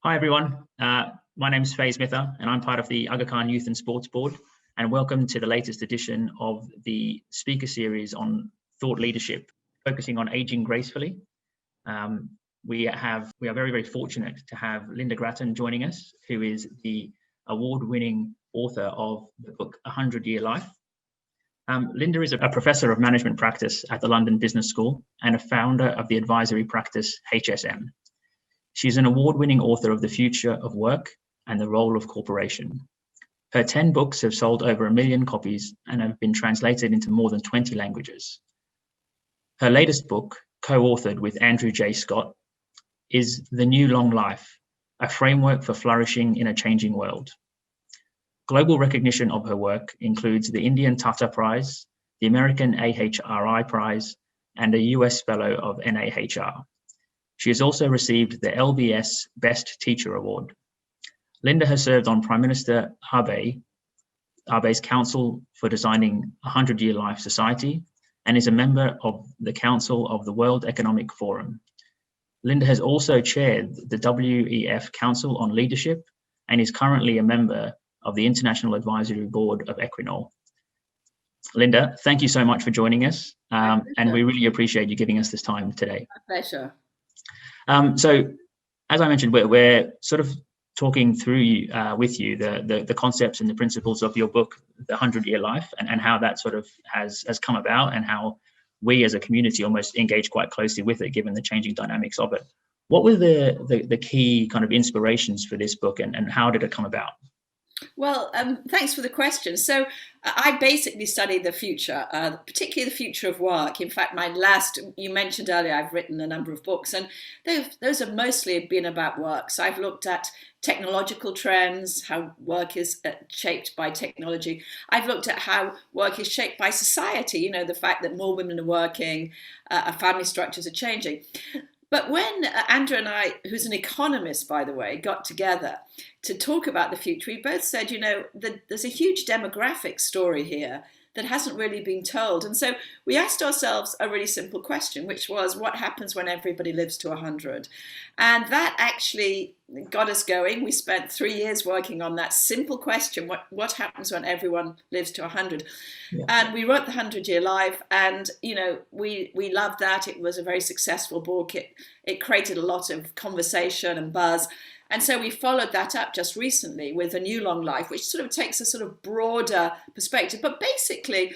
Hi, everyone. My name is Faiz Mitha, and I'm part of the Aga Khan Youth and Sports Board. And welcome to the latest edition of the speaker series on thought leadership, focusing on aging gracefully. We are very, very fortunate to have Lynda Gratton joining us, who is the award-winning author of the book 100-Year Life. Lynda is a professor of management practice at the London Business School and a founder of the advisory practice HSM. She's an award-winning author of The Future of Work and the Role of Corporation. Her 10 books have sold over 1 million copies and have been translated into more than 20 languages. Her latest book, co-authored with Andrew J. Scott, is The New Long Life, a framework for flourishing in a changing world. Global recognition of her work includes the Indian Tata Prize, the American AHRI Prize, and a US Fellow of NAHR. She has also received the LBS Best Teacher Award. Lynda has served on Prime Minister Abe's Council for Designing a 100-Year Life Society and is a member of the Council of the World Economic Forum. Lynda has also chaired the WEF Council on Leadership and is currently a member of the International Advisory Board of Equinor. Lynda, thank you so much for joining us, and we really appreciate you giving us this time today. My pleasure. So, as I mentioned, we're sort of talking through with you the concepts and the principles of your book, The 100-Year Life, and how that sort of has come about, and how we as a community almost engage quite closely with it, given the changing dynamics of it. What were the key kind of inspirations for this book, and how did it come about? Well, thanks for the question. So I basically study the future, particularly the future of work. In fact, you mentioned earlier, I've written a number of books, and those have mostly been about work. So I've looked at technological trends, how work is shaped by technology. I've looked at how work is shaped by society, the fact that more women are working, our family structures are changing. But when Andrew and I, who's an economist, by the way, got together to talk about the future, we both said, there's a huge demographic story here that hasn't really been told. And so we asked ourselves a really simple question, which was, what happens when everybody lives to 100? And that actually got us going. We spent 3 years working on that simple question, what happens when everyone lives to 100? Yeah. And we wrote the 100-Year Life, and we loved that. It was a very successful book. It created a lot of conversation and buzz. And so we followed that up just recently with A New Long Life, which sort of takes a sort of broader perspective. But basically,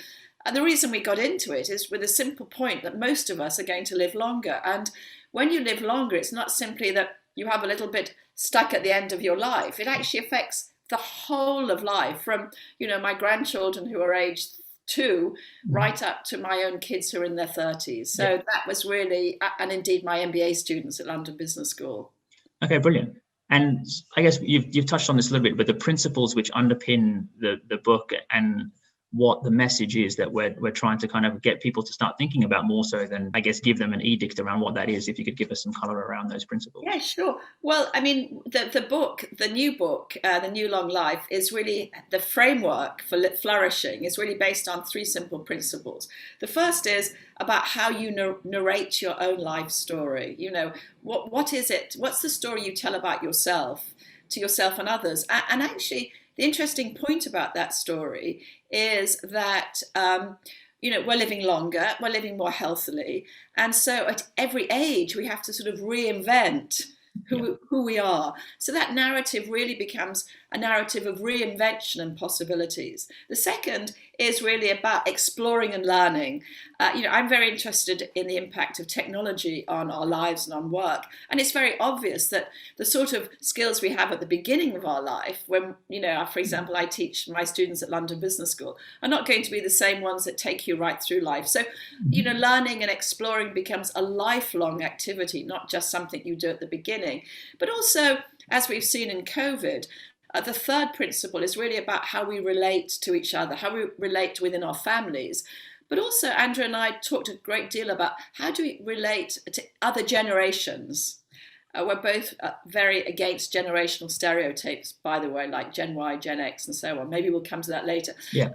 the reason we got into it is with a simple point that most of us are going to live longer. And when you live longer, it's not simply that you have a little bit stuck at the end of your life. It actually affects the whole of life, from, my grandchildren who are aged 2 right up to my own kids who are in their 30s. So yeah. That was really, and indeed my MBA students at London Business School. Okay, brilliant. And I guess you've touched on this a little bit, but the principles which underpin the book and what the message is that we're trying to kind of get people to start thinking about, more so than, I guess, give them an edict around what that is. If you could give us some color around those principles. Yeah, sure. Well, I mean, the book, the new book, The New Long Life, is really the framework for flourishing. Is really based on 3 simple principles. The first is about how you narrate your own life story. What is it? What's the story you tell about yourself, to yourself and others? And actually, the interesting point about that story is that, we're living longer, we're living more healthily. And so at every age, we have to sort of reinvent who we are. So that narrative really becomes a narrative of reinvention and possibilities. The second is really about exploring and learning. I'm very interested in the impact of technology on our lives and on work. And it's very obvious that the sort of skills we have at the beginning of our life, when, for example, I teach my students at London Business School, are not going to be the same ones that take you right through life. So, learning and exploring becomes a lifelong activity, not just something you do at the beginning. But also, as we've seen in COVID, the third principle is really about how we relate to each other, how we relate within our families. But also, Andrew and I talked a great deal about how do we relate to other generations. we're both very against generational stereotypes, by the way, like Gen Y, Gen X, and so on. Maybe we'll come to that later. Yeah.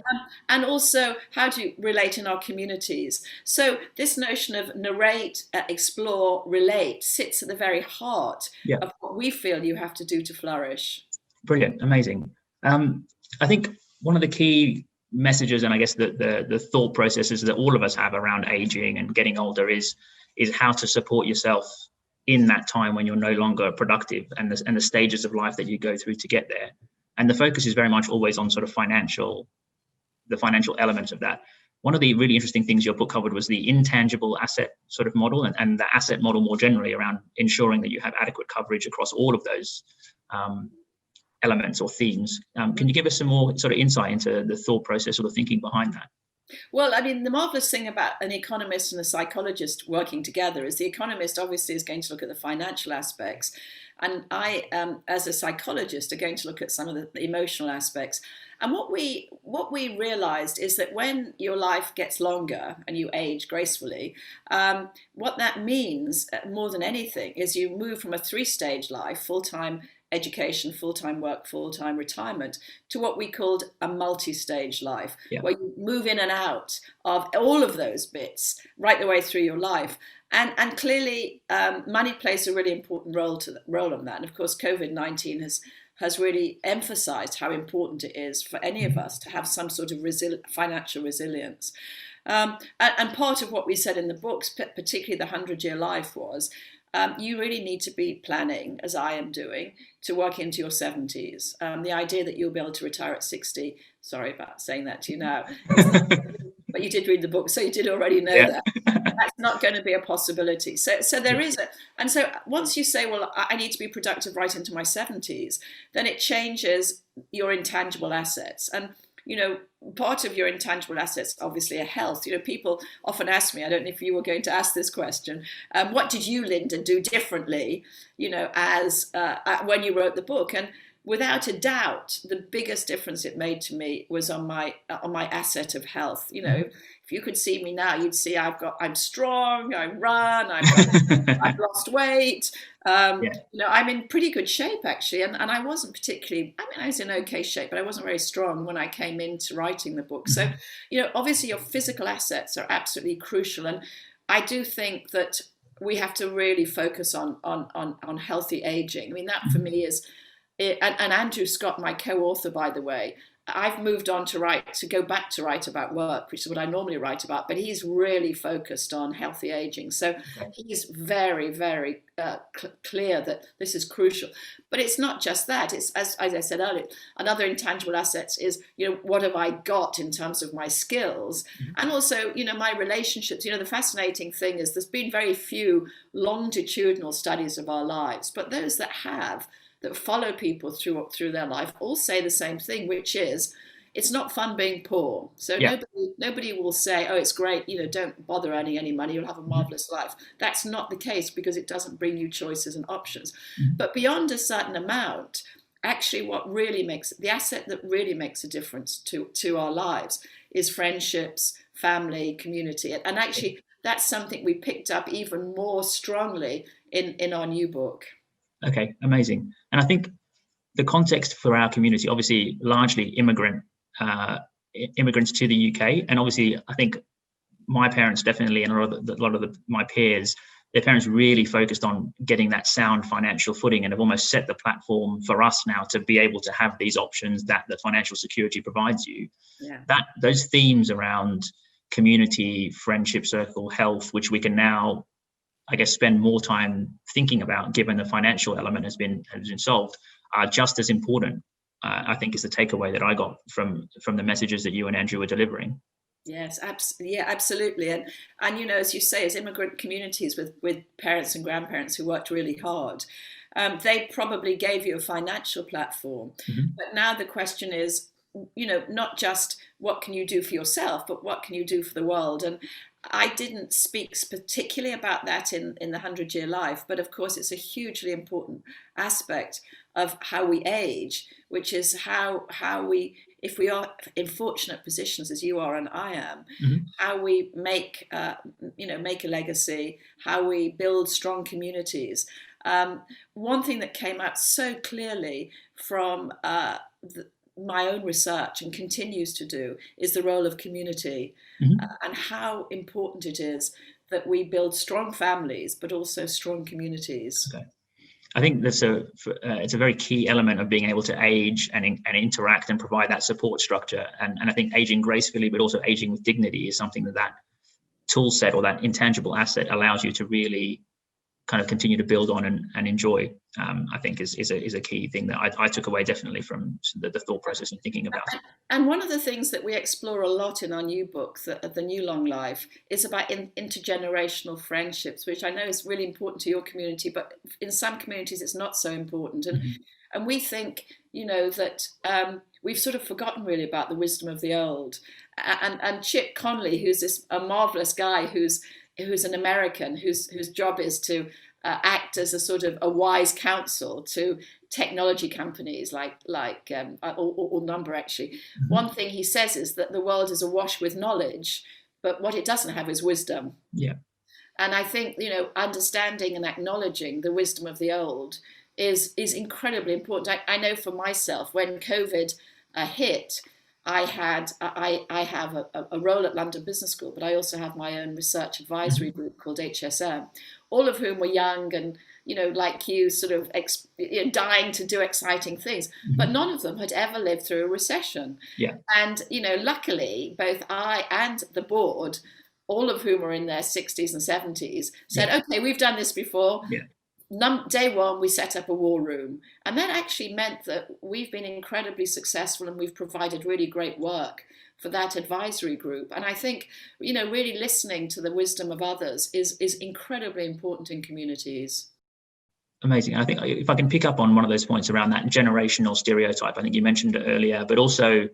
And also how to relate in our communities. So this notion of narrate, explore, relate sits at the very heart of what we feel you have to do to flourish. Brilliant, amazing. I think one of the key messages, and I guess the thought processes that all of us have around aging and getting older is how to support yourself in that time when you're no longer productive, and the stages of life that you go through to get there. And the focus is very much always on sort of the financial element of that. One of the really interesting things your book covered was the intangible asset sort of model, and the asset model more generally around ensuring that you have adequate coverage across all of those elements or themes. Can you give us some more sort of insight into the thought process or the thinking behind that? Well, I mean, the marvelous thing about an economist and a psychologist working together is the economist obviously is going to look at the financial aspects. And I, as a psychologist, are going to look at some of the emotional aspects. And what we realized is that when your life gets longer and you age gracefully, what that means more than anything is you move from a 3-stage life, full-time education, full-time work, full-time retirement, to what we called a multi-stage life, where you move in and out of all of those bits right the way through your life. And clearly, money plays a really important role in that. And of course, COVID-19 has really emphasized how important it is for any of us to have some sort of financial resilience. And part of what we said in the books, particularly the 100-Year Life, was you really need to be planning, as I am doing, to work into your 70s. The idea that you'll be able to retire at 60, sorry about saying that to you now, but you did read the book, so you did already know that. That's not going to be a possibility. So there is and so once you say, well, I need to be productive right into my 70s, then it changes your intangible assets. And part of your intangible assets, obviously, are health. People often ask me, I don't know if you were going to ask this question, what did you, Lynda, do differently, as when you wrote the book? And without a doubt, the biggest difference it made to me was on my asset of health. If you could see me now, you'd see I'm strong, I run, I've lost weight. I'm in pretty good shape, actually. And I wasn't particularly, I was in okay shape, but I wasn't very strong when I came into writing the book. So, obviously your physical assets are absolutely crucial. And I do think that we have to really focus on healthy aging. I mean, that for me is, and Andrew Scott, my co-author, by the way, I've moved on to go back to write about work, which is what I normally write about, but he's really focused on healthy aging. So he's very, very clear that this is crucial. But it's not just that. It's, as I said earlier, another intangible assets is, what have I got in terms of my skills? And also, my relationships. The fascinating thing is there's been very few longitudinal studies of our lives, but those that follow people through their life all say the same thing, which is it's not fun being poor. So nobody will say, oh, it's great, don't bother earning any money, you'll have a marvelous life. That's not the case, because it doesn't bring you choices and options. But beyond a certain amount, actually what really makes the asset that really makes a difference to our lives is friendships, family, community. And actually that's something we picked up even more strongly in our new book. Okay, amazing. And I think the context for our community, obviously largely immigrants to the UK, and obviously I think my parents definitely, and a lot of my peers, their parents really focused on getting that sound financial footing, and have almost set the platform for us now to be able to have these options that the financial security provides you. Those themes around community, friendship circle, health, which we can now, I guess, spend more time thinking about, given the financial element has been solved, are just as important. I think is the takeaway that I got from the messages that you and Andrew were delivering. Yes, absolutely. And as you say, as immigrant communities with parents and grandparents who worked really hard, they probably gave you a financial platform. But now the question is, not just what can you do for yourself, but what can you do for the world? And I didn't speak particularly about that in the 100-Year Life, but of course it's a hugely important aspect of how we age, which is how we, if we are in fortunate positions as you are and I am, how we make a legacy, how we build strong communities. One thing that came out so clearly from my own research and continues to do is the role of community, and how important it is that we build strong families, but also strong communities. Okay. I think it's a very key element of being able to age and interact and provide that support structure. And I think aging gracefully, but also aging with dignity, is something that tool set, or that intangible asset, allows you to really kind of continue to build on and enjoy. I think is a key thing that I took away definitely from the thought process and thinking about. And one of the things that we explore a lot in our new book, the New Long Life, is about intergenerational friendships, which I know is really important to your community, but in some communities it's not so important. And we think, that we've sort of forgotten really about the wisdom of the old. And Chip Conley, who's a marvelous guy who's an American, whose job is to act as a sort of a wise counsel to technology companies or number actually. One thing he says is that the world is awash with knowledge, but what it doesn't have is wisdom. Yeah. And I think, understanding and acknowledging the wisdom of the old is incredibly important. I know for myself, when COVID hit, I have a role at London Business School, but I also have my own research advisory group called HSM, all of whom were young and, like you, sort of dying to do exciting things. But none of them had ever lived through a recession. Yeah. And, luckily, both I and the board, all of whom are in their 60s and 70s, said, okay, we've done this before. Yeah. Day one, we set up a war room. And that actually meant that we've been incredibly successful, and we've provided really great work for that advisory group. And I think, really listening to the wisdom of others is incredibly important in communities. Amazing. I think if I can pick up on one of those points around that generational stereotype, I think you mentioned it earlier, but also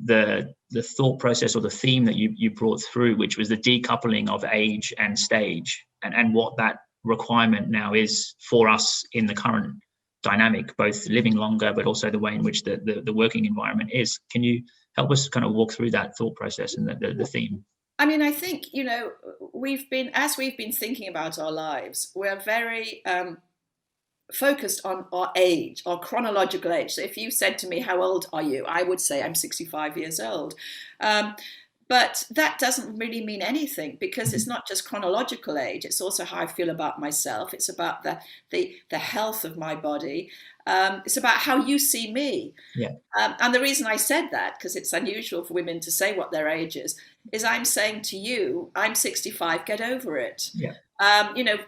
the thought process or the theme that you brought through, which was the decoupling of age and stage, and what that requirement now is for us in the current dynamic, both living longer, but also the way in which the working environment is. Can you help us kind of walk through that thought process and the theme? I mean, I think, we've been thinking about our lives, we're very focused on our age, our chronological age. So if you said to me, how old are you? I would say I'm 65 years old. But that doesn't really mean anything, because it's not just chronological age. It's also how I feel about myself. It's about the health of my body. It's about how you see me. Yeah. And the reason I said that, because it's unusual for women to say what their age is I'm saying to you, I'm 65, get over it. Yeah.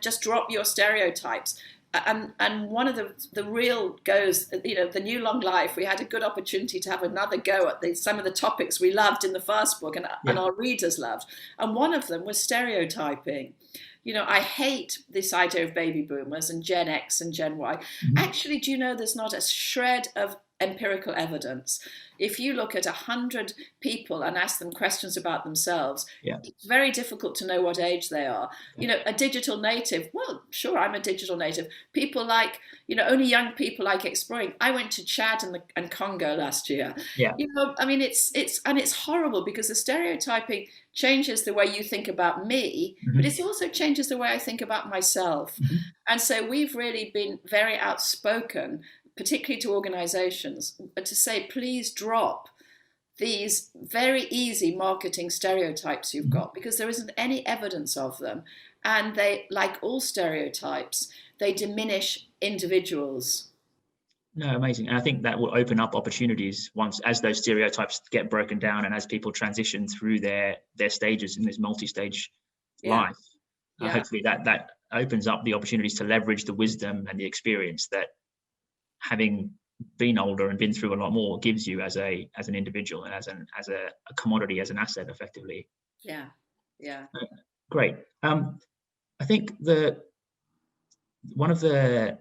Just drop your stereotypes. And one of the real goes, the New Long Life, we had a good opportunity to have another go at some of the topics we loved in the first book and our readers loved. And one of them was stereotyping. I hate this idea of baby boomers and Gen X and Gen Y. Actually, do you know there's not a shred of empirical evidence? If you look at 100 people and ask them questions about themselves, it's very difficult to know what age they are. A digital native, well, sure, I'm a digital native. People like, only young people like exploring. I went to Chad and Congo last year. Yeah. I mean, it's horrible, because the stereotyping changes the way you think about me, but it also changes the way I think about myself. And so we've really been very outspoken, particularly to organizations, to say, please drop these very easy marketing stereotypes you've got, because there isn't any evidence of them. And they, like all stereotypes, they diminish individuals. No, amazing. And I think that will open up opportunities as those stereotypes get broken down, and as people transition through their stages in this multi-stage life. Hopefully that opens up the opportunities to leverage the wisdom and the experience that having been older and been through a lot more gives you as an individual and as a commodity, as an asset, effectively. Yeah. Great. I think one of the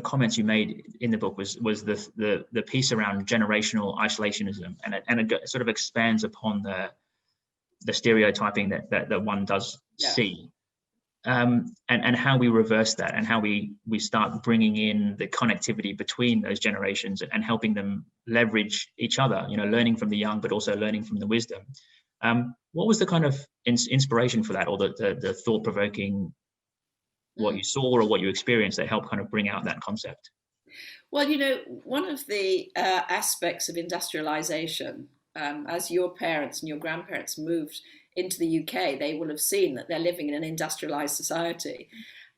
comments you made in the book was the piece around generational isolationism, and it sort of expands upon the stereotyping that one does see. And how we reverse that, and how we start bringing in the connectivity between those generations and helping them leverage each other, learning from the young, but also learning from the wisdom. What was the kind of inspiration for that, or the thought-provoking what you saw or what you experienced that helped kind of bring out that concept? Well, one of the aspects of industrialization, as your parents and your grandparents moved into the UK, they will have seen that they're living in an industrialized society.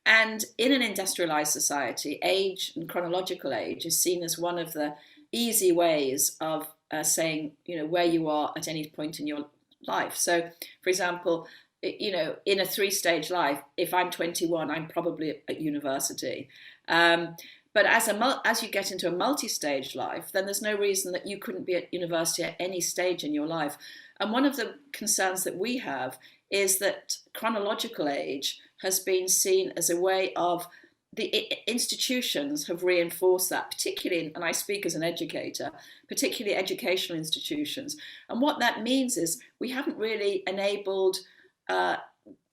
And in an industrialized society, age and chronological age is seen as one of the easy ways of saying, where you are at any point in your life. So, for example, in a three-stage life, if I'm 21, I'm probably at university. But as you get into a multi-stage life, then there's no reason that you couldn't be at university at any stage in your life. And one of the concerns that we have is that chronological age has been seen as a way of, the institutions have reinforced that, particularly, and I speak as an educator, particularly educational institutions. And what that means is we haven't really enabled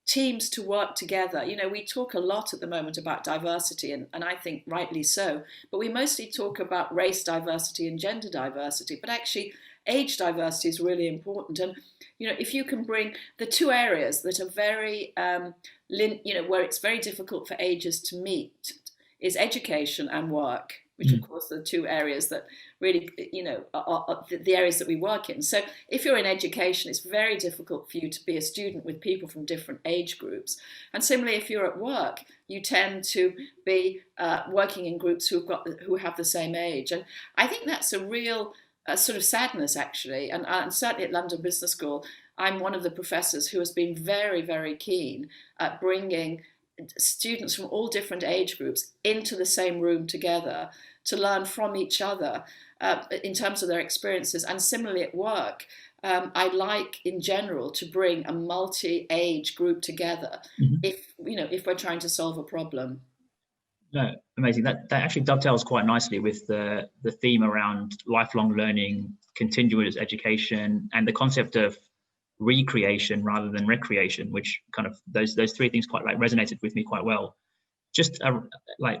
teams to work together. We talk a lot at the moment about diversity, and I think rightly so, but we mostly talk about race diversity and gender diversity, but actually age diversity is really important. And if you can bring the two areas that are very where it's very difficult for ages to meet is education and work, which of course are the two areas that really, are the areas that we work in. So if you're in education, it's very difficult for you to be a student with people from different age groups. And similarly, if you're at work, you tend to be working in groups who have the same age. And I think that's a real sort of sadness, actually. And certainly at London Business School, I'm one of the professors who has been very, very keen at bringing students from all different age groups into the same room together to learn from each other in terms of their experiences. And similarly at work, I'd like in general to bring a multi-age group together if we're trying to solve a problem. No, amazing. That actually dovetails quite nicely with the theme around lifelong learning, continuous education, and the concept of recreation rather than recreation, which kind of those three things quite resonated with me quite well. Just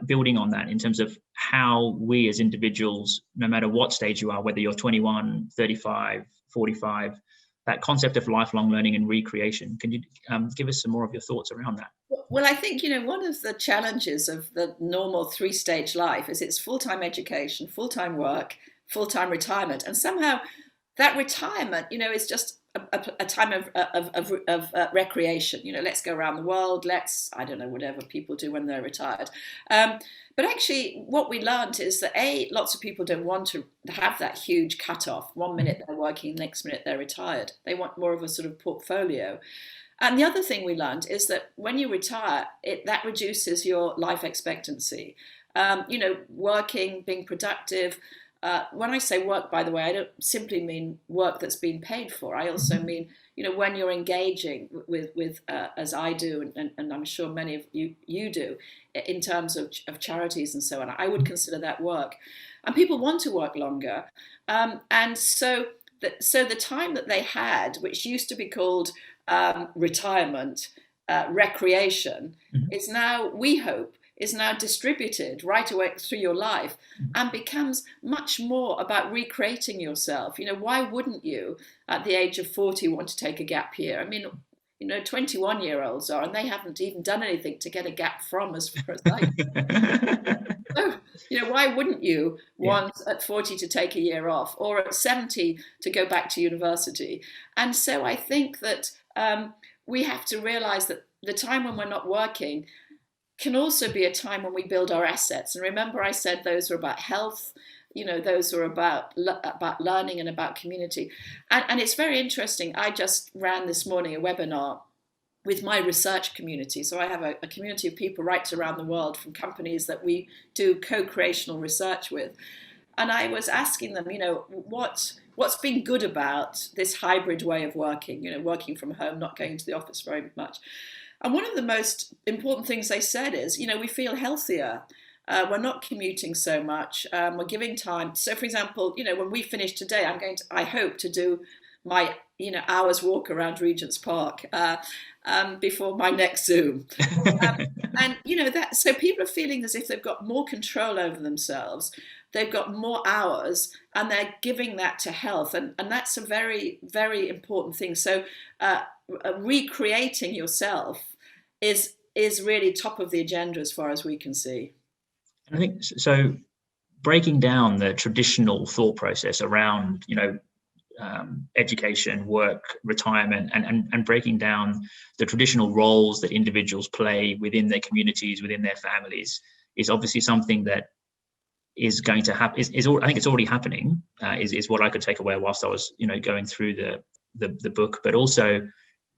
building on that in terms of how we as individuals, no matter what stage you are, whether you're 21, 35, 45, that concept of lifelong learning and recreation. Can you give us some more of your thoughts around that? Well, I think, one of the challenges of the normal three-stage life is it's full-time education, full-time work, full-time retirement. And somehow that retirement, is just a time of recreation. Let's go around the world. I don't know, whatever people do when they're retired. But actually, what we learned is that lots of people don't want to have that huge cut-off. 1 minute they're working, next minute they're retired. They want more of a sort of portfolio. And the other thing we learned is that when you retire, that reduces your life expectancy. Working, being productive. When I say work, by the way, I don't simply mean work that's being paid for. I also mean, when you're engaging with as I do, and I'm sure many of you do, in terms of charities and so on, I would consider that work. And people want to work longer. And so the time that they had, which used to be called retirement, recreation, is now, we hope, is now distributed right away through your life and becomes much more about recreating yourself. Why wouldn't you, at the age of 40, want to take a gap year? I mean, 21-year-olds are, and they haven't even done anything to get a gap from, as far as I know. So, why wouldn't you want at 40 to take a year off, or at 70 to go back to university? And so I think that we have to realize that the time when we're not working can also be a time when we build our assets. And remember, I said those are about health, those are about learning and about community. And it's very interesting. I just ran this morning a webinar with my research community. So I have a community of people right around the world from companies that we do co-creational research with. And I was asking them, what's been good about this hybrid way of working, working from home, not going to the office very much. And one of the most important things they said is, we feel healthier. We're not commuting so much. We're giving time. So, for example, when we finish today, I hope to do my, hour's walk around Regent's Park before my next Zoom. And, so people are feeling as if they've got more control over themselves. They've got more hours and they're giving that to health. And that's a very, very important thing. So recreating yourself is is really top of the agenda as far as we can see. I think so. Breaking down the traditional thought process around, education, work, retirement, and breaking down the traditional roles that individuals play within their communities, within their families, is obviously something that is going to happen. I think it's already happening. Is what I could take away whilst I was, going through the book, but also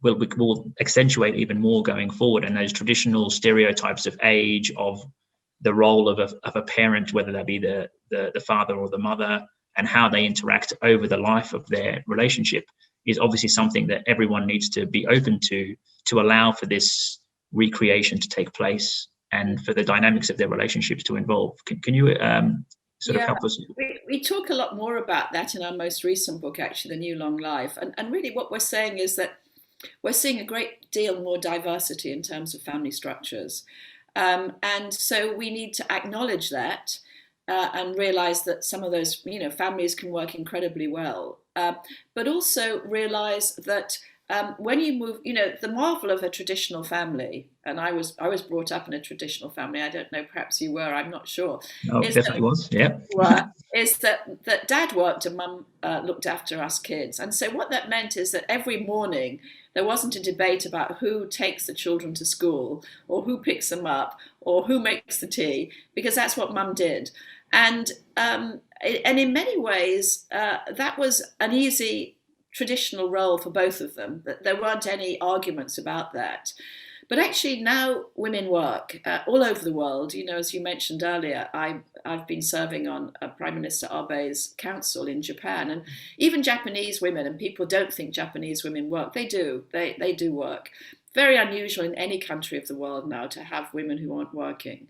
will accentuate even more going forward. And those traditional stereotypes of age, of the role of a parent, whether that be the father or the mother, and how they interact over the life of their relationship, is obviously something that everyone needs to be open to allow for this recreation to take place and for the dynamics of their relationships to evolve. Can you sort of help us? We talk a lot more about that in our most recent book, actually, The New Long Life. And really what we're saying is that we're seeing a great deal more diversity in terms of family structures. And so we need to acknowledge that and realize that some of those, families can work incredibly well, but also realize that when you move, the marvel of a traditional family, and I was brought up in a traditional family. I don't know, perhaps you were, I'm not sure. Oh, definitely was, yeah. Is that dad worked and mum looked after us kids. And so what that meant is that every morning there wasn't a debate about who takes the children to school or who picks them up or who makes the tea, because that's what mum did. And in many ways, that was an easy traditional role for both of them. There weren't any arguments about that. But actually now women work all over the world. As you mentioned earlier, I've been serving on Prime Minister Abe's council in Japan, and even Japanese women, and people don't think Japanese women work. They do. They do work. Very unusual in any country of the world now to have women who aren't working,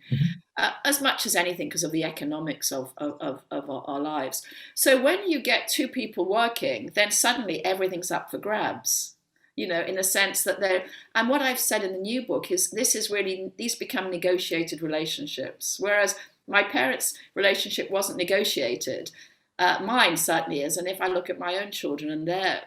as much as anything because of the economics of our lives. So when you get two people working, then suddenly everything's up for grabs. In the sense that and what I've said in the new book is these become negotiated relationships. Whereas my parents' relationship wasn't negotiated, mine certainly is. And if I look at my own children and their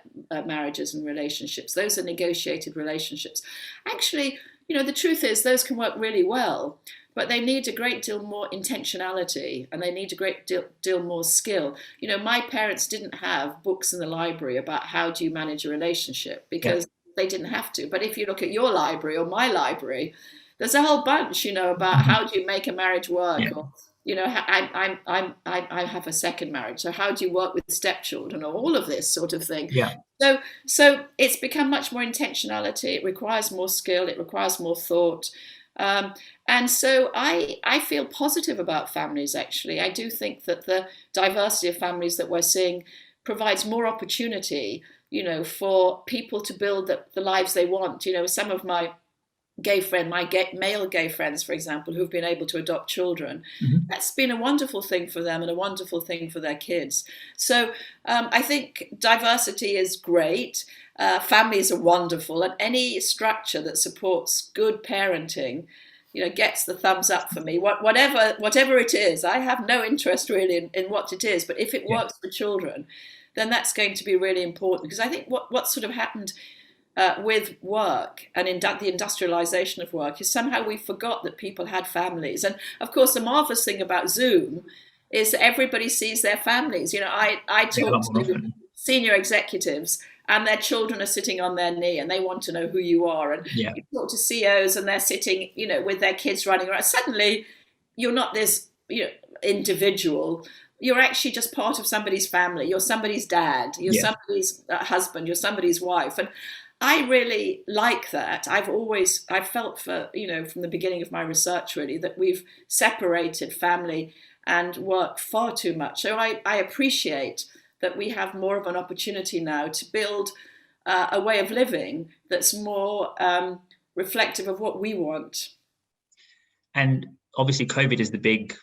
marriages and relationships, those are negotiated relationships. Actually, the truth is those can work really well, but they need a great deal more intentionality and they need a great deal more skill. My parents didn't have books in the library about how do you manage a relationship, because they didn't have to. But if you look at your library or my library, there's a whole bunch, about how do you make a marriage work, or I have a second marriage, so how do you work with stepchildren, or all of this sort of thing. So it's become much more intentionality. It requires more skill. It requires more thought. And so I feel positive about families, actually. I do think that the diversity of families that we're seeing provides more opportunity, for people to build the lives they want. Some of my male gay friends, for example, who've been able to adopt children, that's been a wonderful thing for them and a wonderful thing for their kids. So I think diversity is great. Families are wonderful, and any structure that supports good parenting, gets the thumbs up for me. Whatever it is, I have no interest really in what it is, but if it works for children, then that's going to be really important. Because I think what sort of happened with work and the industrialization of work is somehow we forgot that people had families. And of course, the marvelous thing about Zoom is that everybody sees their families. I talk to senior executives and their children are sitting on their knee and they want to know who you are. And you talk to CEOs and they're sitting, with their kids running around. Suddenly, you're not this individual. You're actually just part of somebody's family. You're somebody's dad. You're somebody's husband. You're somebody's wife. And I really like that. I've felt from the beginning of my research really that we've separated family and work far too much. So I appreciate that we have more of an opportunity now to build a way of living that's more reflective of what we want. And obviously COVID is the big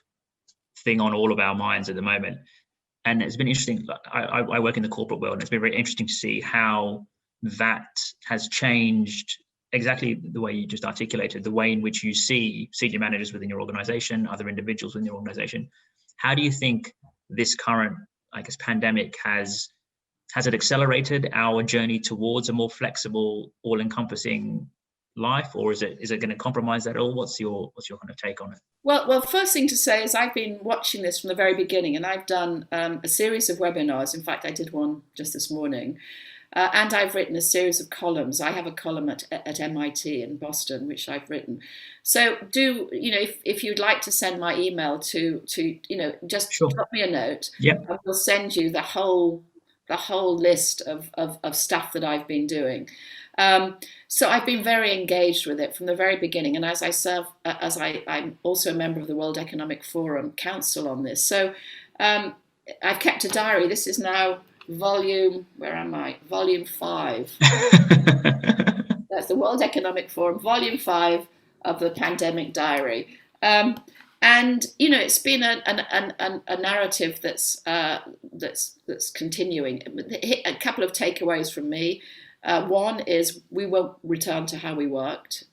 thing on all of our minds at the moment. And it's been interesting. I work in the corporate world, and it's been very interesting to see how that has changed exactly the way you just articulated, the way in which you see senior managers within your organization, other individuals within your organization. How do you think this current, pandemic has it accelerated our journey towards a more flexible, all-encompassing life, or is it going to compromise that at all? What's your kind of take on it? Well, first thing to say is I've been watching this from the very beginning, and I've done a series of webinars. In fact, I did one just this morning. And I've written a series of columns. I have a column at MIT in Boston, which I've written. So if you'd like to send my email to just Sure. drop me a note. Yeah. I will send you the whole list of stuff that I've been doing. So I've been very engaged with it from the very beginning. And as I'm also a member of the World Economic Forum Council on this. So I've kept a diary. This is now Volume 5. That's the World Economic Forum, Volume 5 of the Pandemic Diary. And it's been a narrative that's continuing. A couple of takeaways from me. One is we won't return to how we worked.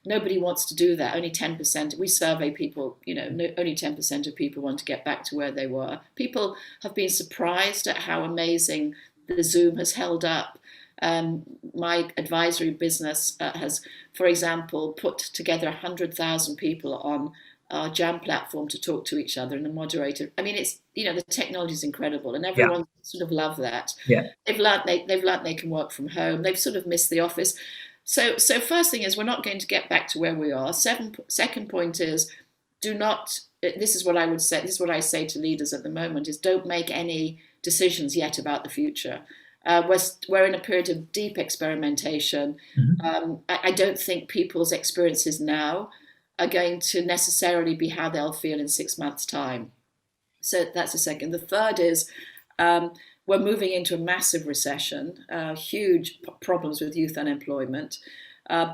Nobody wants to do that. Only 10%. We survey people. Only 10% of people want to get back to where they were. People have been surprised at how amazing the Zoom has held up. My advisory business has, for example, put together 100,000 people on our Jam platform to talk to each other, and the moderator. I mean, it's the technology is incredible, and everyone sort of love that. Yeah, they've learned they can work from home. They've sort of missed the office. So first thing is we're not going to get back to where we are. Second point is do not. This is what I would say. This is what I say to leaders at the moment: is don't make any decisions yet about the future. We're in a period of deep experimentation. Mm-hmm. I don't think people's experiences now are going to necessarily be how they'll feel in 6 months' time. So that's the second. The third is we're moving into a massive recession, huge problems with youth unemployment,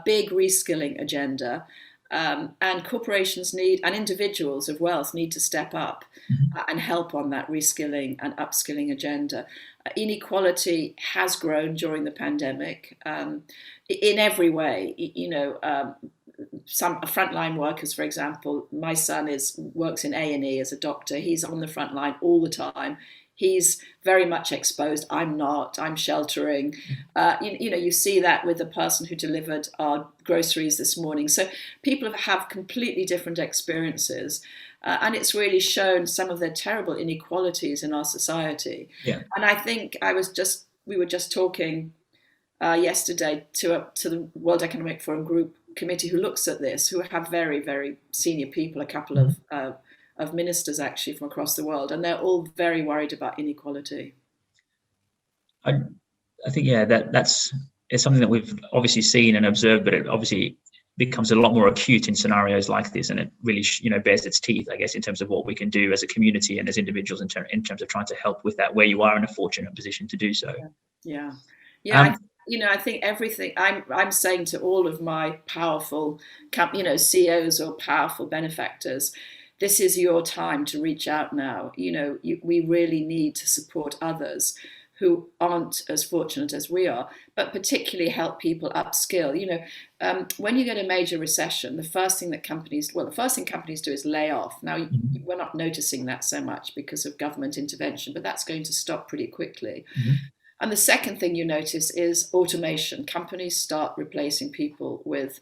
big reskilling agenda, and corporations and individuals of wealth need to step up and help on that reskilling and upskilling agenda. Inequality has grown during the pandemic in every way. Some frontline workers, for example, my son works in A&E as a doctor. He's on the front line all the time. He's very much exposed. I'm not. I'm sheltering. You see that with the person who delivered our groceries this morning. So people have completely different experiences. And it's really shown some of the terrible inequalities in our society. Yeah. And I think we were just talking yesterday to the World Economic Forum group committee who looks at this, who have very, very senior people, a couple of ministers actually from across the world, and they're all very worried about inequality. I think that's something that we've obviously seen and observed, but it obviously becomes a lot more acute in scenarios like this, and it really bears its teeth, I guess, in terms of what we can do as a community and as individuals in terms of trying to help with that, where you are in a fortunate position to do so. Yeah. I think everything I'm saying to all of my powerful, CEOs or powerful benefactors, this is your time to reach out now. We really need to support others who aren't as fortunate as we are, but particularly help people upskill. When you get a major recession, the first thing companies do is lay off. Now, we're not noticing that so much because of government intervention, but that's going to stop pretty quickly. Mm-hmm. And the second thing you notice is automation. Companies start replacing people with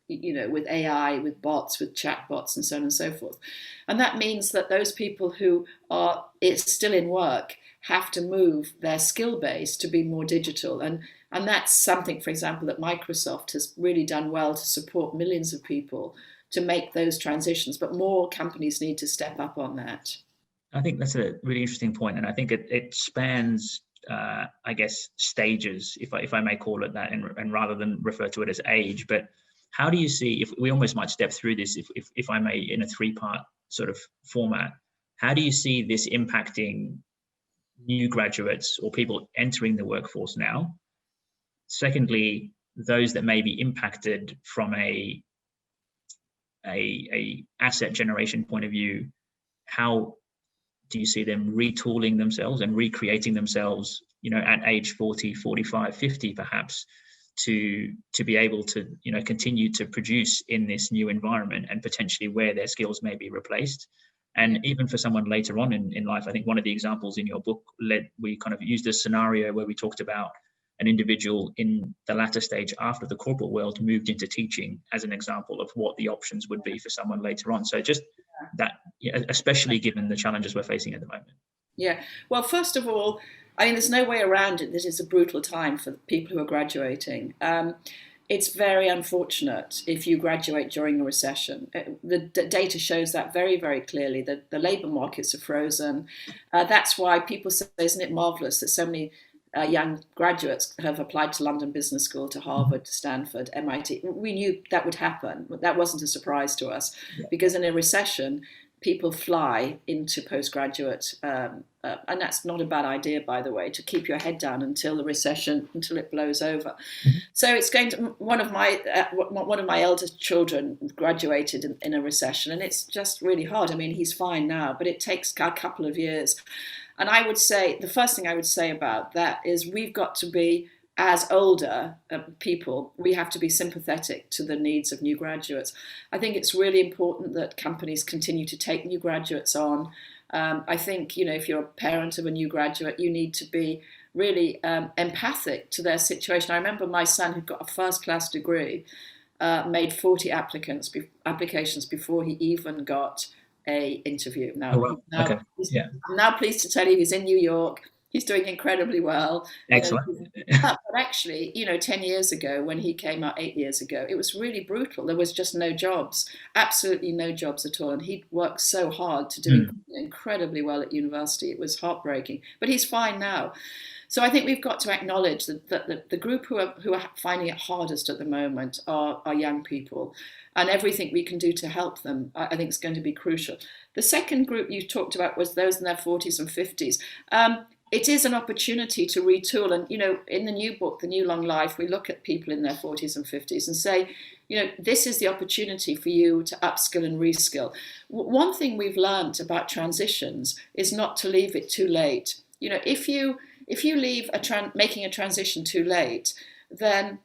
with AI, with bots, with chatbots, and so on and so forth. And that means that those people who are still in work have to move their skill base to be more digital. And that's something, for example, that Microsoft has really done well to support millions of people to make those transitions. But more companies need to step up on that. I think that's a really interesting point. And I think it spans I guess stages, if I may call it that, and rather than refer to it as age. But how do you see, if we almost might step through this, if I may, in a 3-part sort of format, how do you see this impacting new graduates or people entering the workforce now? Secondly, those that may be impacted from a asset generation point of view, how do you see them retooling themselves and recreating themselves, at age 40, 45, 50 perhaps, to be able to, continue to produce in this new environment and potentially where their skills may be replaced? And even for someone later on in life, I think one of the examples in your book we kind of used a scenario where we talked about an individual in the latter stage after the corporate world moved into teaching as an example of what the options would be for someone later on. So just that, especially given the challenges we're facing at the moment. Yeah. Well, first of all, I mean, there's no way around it. This is a brutal time for people who are graduating. It's very unfortunate if you graduate during a recession. The data shows that very, very clearly. The labour markets are frozen. That's why people say, isn't it marvellous that so many young graduates have applied to London Business School, to Harvard, to Stanford, MIT. We knew that would happen. That wasn't a surprise to us, because in a recession, people fly into postgraduate, and that's not a bad idea, by the way, to keep your head down until the recession, until it blows over. Mm-hmm. So it's going to, one of my eldest children graduated in a recession, and it's just really hard. I mean, he's fine now, but it takes a couple of years. And I would say, the first thing I would say about that is we've got to be, as older people, we have to be sympathetic to the needs of new graduates. I think it's really important that companies continue to take new graduates on. I think, if you're a parent of a new graduate, you need to be really empathic to their situation. I remember my son, who got a first-class degree, made 40 applications before he even got a interview. I'm now pleased to tell you he's in New York. He's doing incredibly well. Excellent. But actually, 10 years ago, when he came out 8 years ago, it was really brutal. There was just no jobs, absolutely no jobs at all. And he worked so hard to do incredibly well at university. It was heartbreaking, but he's fine now. So I think we've got to acknowledge that the group who are finding it hardest at the moment are young people, and everything we can do to help them, I think, is going to be crucial. The second group you talked about was those in their 40s and 50s. It is an opportunity to retool. And, in the new book, The New Long Life, we look at people in their 40s and 50s and say, this is the opportunity for you to upskill and reskill. One thing we've learned about transitions is not to leave it too late. If you leave making a transition too late, then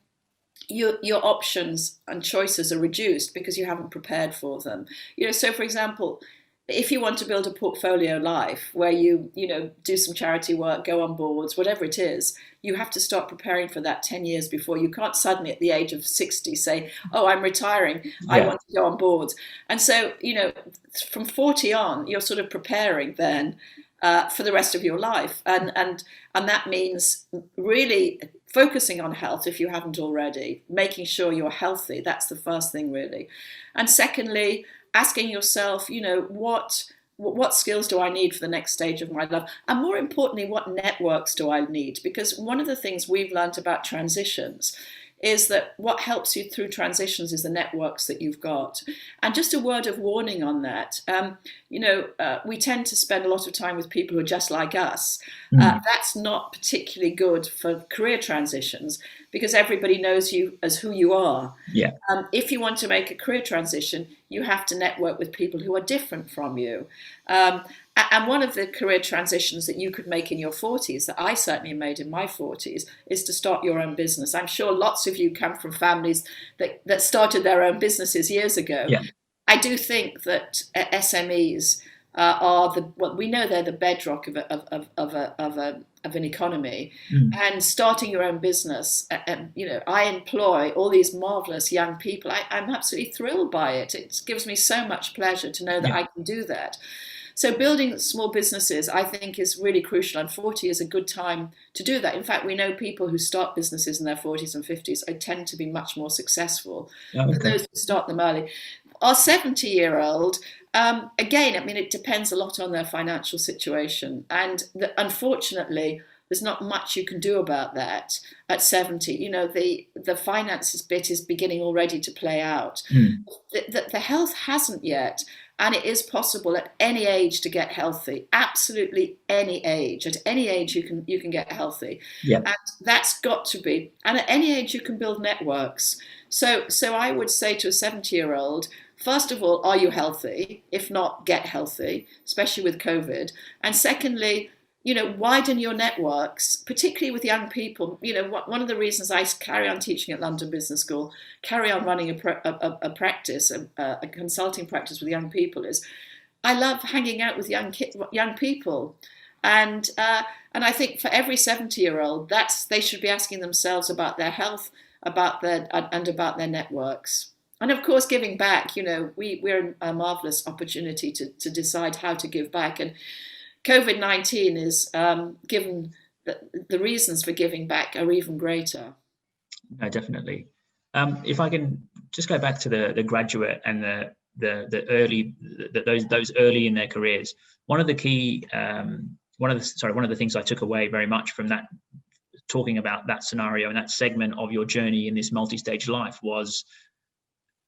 your options and choices are reduced because you haven't prepared for them. So for example, if you want to build a portfolio life where you do some charity work, go on boards, whatever it is, you have to start preparing for that 10 years before. You can't suddenly at the age of 60 say, oh, I'm retiring, I want to go on boards. And so, from 40 on, you're sort of preparing then for the rest of your life. And that means really focusing on health if you haven't already, making sure you're healthy. That's the first thing, really. And secondly, asking yourself, what skills do I need for the next stage of my life? And more importantly, what networks do I need? Because one of the things we've learned about transitions is that what helps you through transitions is the networks that you've got. And just a word of warning on that, we tend to spend a lot of time with people who are just like us. That's not particularly good for career transitions because everybody knows you as who you are. Yeah. If you want to make a career transition, you have to network with people who are different from you. And one of the career transitions that you could make in your 40s, that I certainly made in my 40s, is to start your own business. I'm sure lots of you come from families that started their own businesses years ago. Yeah. I do think that SMEs we know they're the bedrock of an economy. And starting your own business, I employ all these marvelous young people. I'm absolutely thrilled by it. It gives me so much pleasure to know that I can do that. So building small businesses, I think, is really crucial, and 40 is a good time to do that. In fact, we know people who start businesses in their 40s and 50s tend to be much more successful than those who start them early. Our 70-year-old, again, it depends a lot on their financial situation. And unfortunately, there's not much you can do about that at 70. The finances bit is beginning already to play out. The health hasn't yet. And it is possible at any age to get healthy. Absolutely any age. At any age you can get healthy. Yeah. And that's got to be. And at any age you can build networks. So I would say to a 70-year-old, first of all, are you healthy? If not, get healthy, especially with COVID. And secondly, widen your networks, particularly with young people. One of the reasons I carry on teaching at London Business School, carry on running a practice, a consulting practice with young people, is I love hanging out with young people. And And I think for every 70-year-old, they should be asking themselves about their health, about their networks. And of course, giving back, we're a marvelous opportunity to decide how to give back. And COVID-19 is given the reasons for giving back are even greater. No, definitely. If I can just go back to the graduate and the early, those early in their careers, one of the things I took away very much from that, talking about that scenario and that segment of your journey in this multi-stage life, was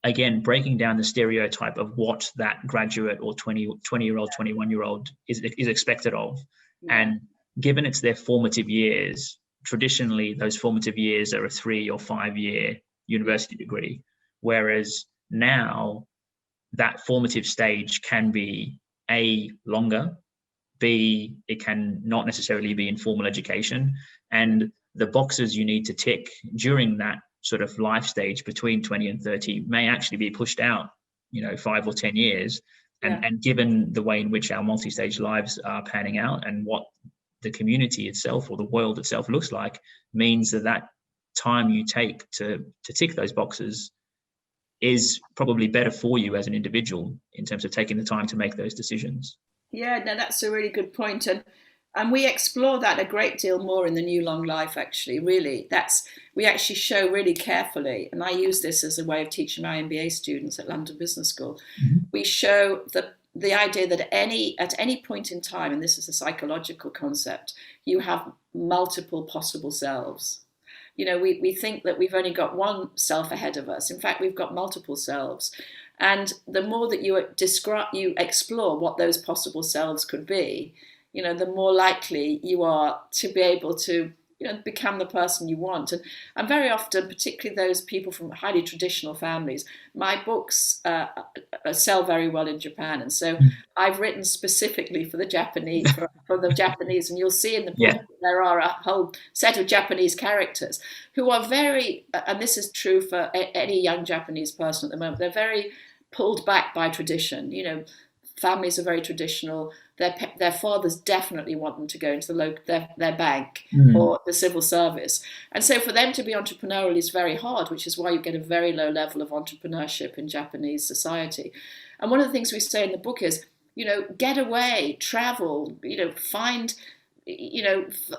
again breaking down the stereotype of what that graduate or 20-year-old, 21-year-old is expected of. Yeah. And given it's their formative years, traditionally those formative years are a 3 or 5 year university degree, whereas now that formative stage can be A, longer, B, it can not necessarily be in formal education, and the boxes you need to tick during that sort of life stage between 20 and 30 may actually be pushed out 5 or 10 years. And given the way in which our multi-stage lives are panning out and what the community itself or the world itself looks like, means that time you take to tick those boxes is probably better for you as an individual in terms of taking the time to make those decisions. Yeah, no, that's a really good point. And we explore that a great deal more in the New Long Life, actually, really. We actually show really carefully, and I use this as a way of teaching my MBA students at London Business School. Mm-hmm. We show the idea that at any point in time, and this is a psychological concept, you have multiple possible selves. We think that we've only got one self ahead of us. In fact, we've got multiple selves. And the more that you explore what those possible selves could be, the more likely you are to be able to, become the person you want. And very often, particularly those people from highly traditional families, my books sell very well in Japan. And so I've written specifically for the Japanese, for the Japanese. And you'll see in the book there are a whole set of Japanese characters who are very, and this is true for any young Japanese person at the moment, they're very pulled back by tradition. Families are very traditional. Their fathers definitely want them to go into their bank or the civil service. And so for them to be entrepreneurial is very hard, which is why you get a very low level of entrepreneurship in Japanese society. And one of the things we say in the book is, get away, travel, find,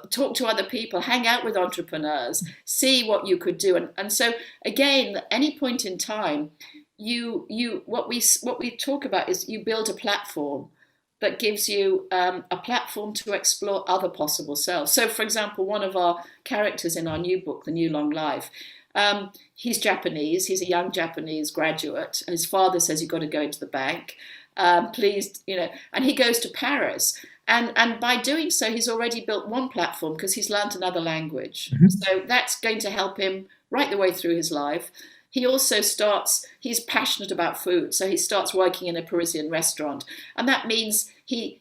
talk to other people, hang out with entrepreneurs, see what you could do. And so again, at any point in time, what we talk about is you build a platform that gives you a platform to explore other possible selves. So, for example, one of our characters in our new book, The New Long Life, he's Japanese. He's a young Japanese graduate. His father says, you've got to go into the bank. Please, and he goes to Paris. And by doing so, he's already built one platform because he's learned another language. Mm-hmm. So that's going to help him right the way through his life. He also he's passionate about food, so he starts working in a Parisian restaurant. And that means he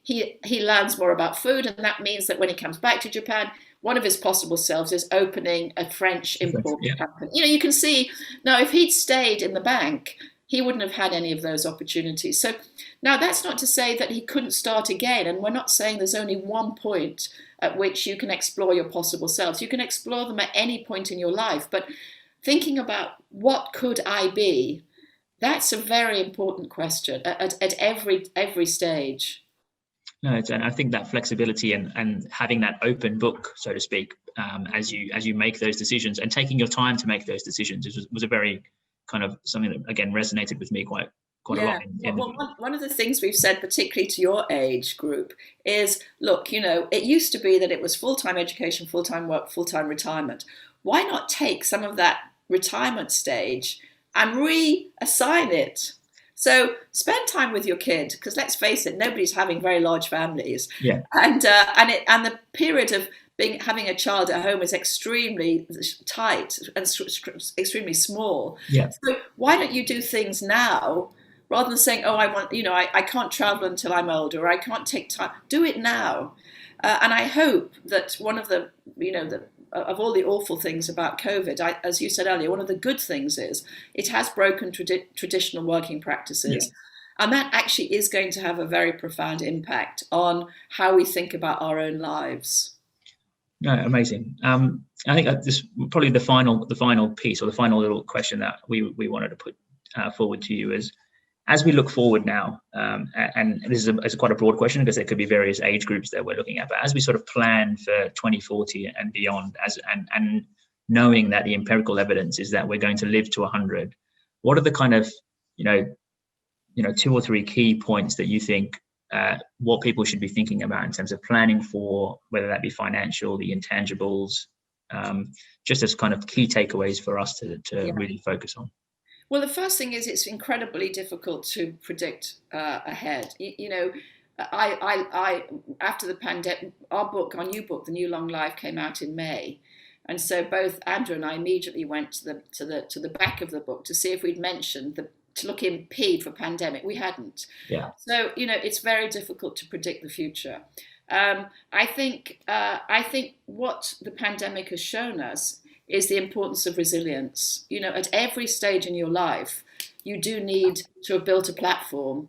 learns more about food, and that means that when he comes back to Japan, one of his possible selves is opening a French import company. You can see, now if he'd stayed in the bank, he wouldn't have had any of those opportunities. So now that's not to say that he couldn't start again, and we're not saying there's only one point at which you can explore your possible selves. You can explore them at any point in your life, but thinking about what could I be, that's a very important question at every stage. No, and I think that flexibility and having that open book, so to speak, as you make those decisions and taking your time to make those decisions was a very kind of something that again resonated with me quite a lot. One of the things we've said, particularly to your age group, is look, it used to be that it was full-time education, full-time work, full-time retirement. Why not take some of that retirement stage and reassign it? So spend time with your kid, because let's face it, nobody's having very large families. Yeah. And the period of having a child at home is extremely tight and extremely small. Yeah. So why don't you do things now rather than saying, oh, I can't travel until I'm older, or I can't take time. Do it now. And I hope that one of the of all the awful things about COVID, as you said earlier, one of the good things is it has broken traditional working practices. Yeah. And that actually is going to have a very profound impact on how we think about our own lives. No, amazing. I think this probably the final piece, or the final little question that we wanted to put forward to you is, as we look forward now, and this is quite a broad question because there could be various age groups that we're looking at, but as we sort of plan for 2040 and beyond, and knowing that the empirical evidence is that we're going to live to 100, what are the kind of, 2 or 3 key points that you think what people should be thinking about in terms of planning for, whether that be financial, the intangibles, just as kind of key takeaways for us to really focus on? Well, the first thing is it's incredibly difficult to predict ahead. I after the pandemic, our new book, The New Long Life, came out in May, and so both Andrew and I immediately went to the back of the book to see if we'd mentioned to look in P for pandemic. We hadn't. Yeah. So it's very difficult to predict the future. I think what the pandemic has shown us is the importance of resilience. At every stage in your life, you do need to have built a platform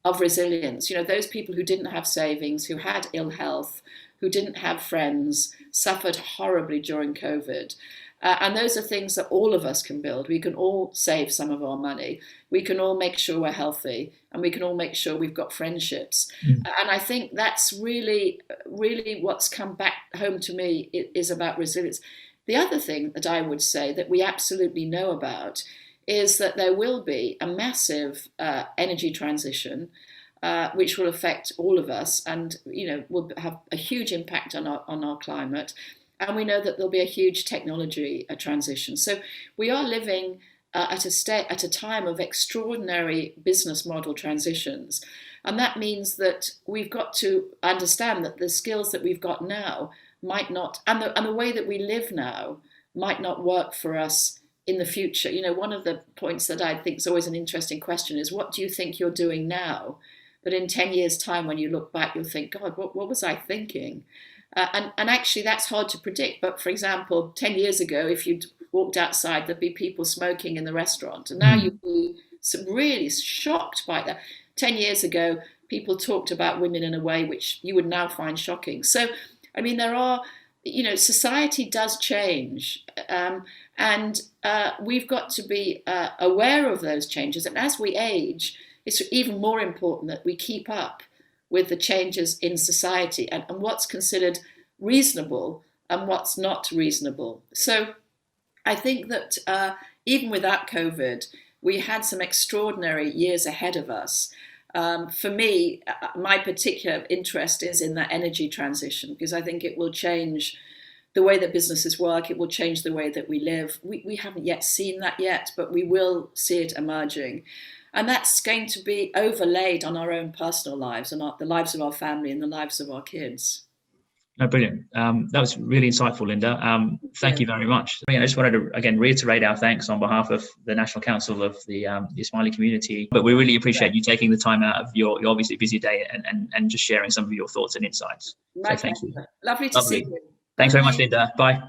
of resilience. Those people who didn't have savings, who had ill health, who didn't have friends, suffered horribly during COVID. And those are things that all of us can build. We can all save some of our money. We can all make sure we're healthy, and we can all make sure we've got friendships. And I think that's really, really what's come back home to me is about resilience. The other thing that I would say that we absolutely know about is that there will be a massive energy transition, which will affect all of us, and will have a huge impact on our climate. And we know that there'll be a huge technology transition. So we are living at a time of extraordinary business model transitions, and that means that we've got to understand that the skills that we've got now might not, and the way that we live now might not work for us in the future. One of the points that I think is always an interesting question is, what do you think you're doing now that in 10 years' time, when you look back, you'll think, God, what was I thinking? And actually, that's hard to predict. But for example, 10 years ago, if you'd walked outside, there'd be people smoking in the restaurant. And now you'd be really shocked by that. 10 years ago, people talked about women in a way which you would now find shocking. So, there are, society does change. And we've got to be aware of those changes. And as we age, it's even more important that we keep up with the changes in society and what's considered reasonable and what's not reasonable. So I think that even without COVID, we had some extraordinary years ahead of us. For me, my particular interest is in that energy transition, because I think it will change the way that businesses work. It will change the way that we live. We haven't yet seen that yet, but we will see it emerging. And that's going to be overlaid on our own personal lives and the lives of our family and the lives of our kids. No, brilliant. That was really insightful, Lynda. Thank you very much. I just wanted to, again, reiterate our thanks on behalf of the National Council of the Ismaili community. But we really appreciate you taking the time out of your obviously busy day and just sharing some of your thoughts and insights. So thank you. Lovely to see you. Thanks very much, Lynda. Bye.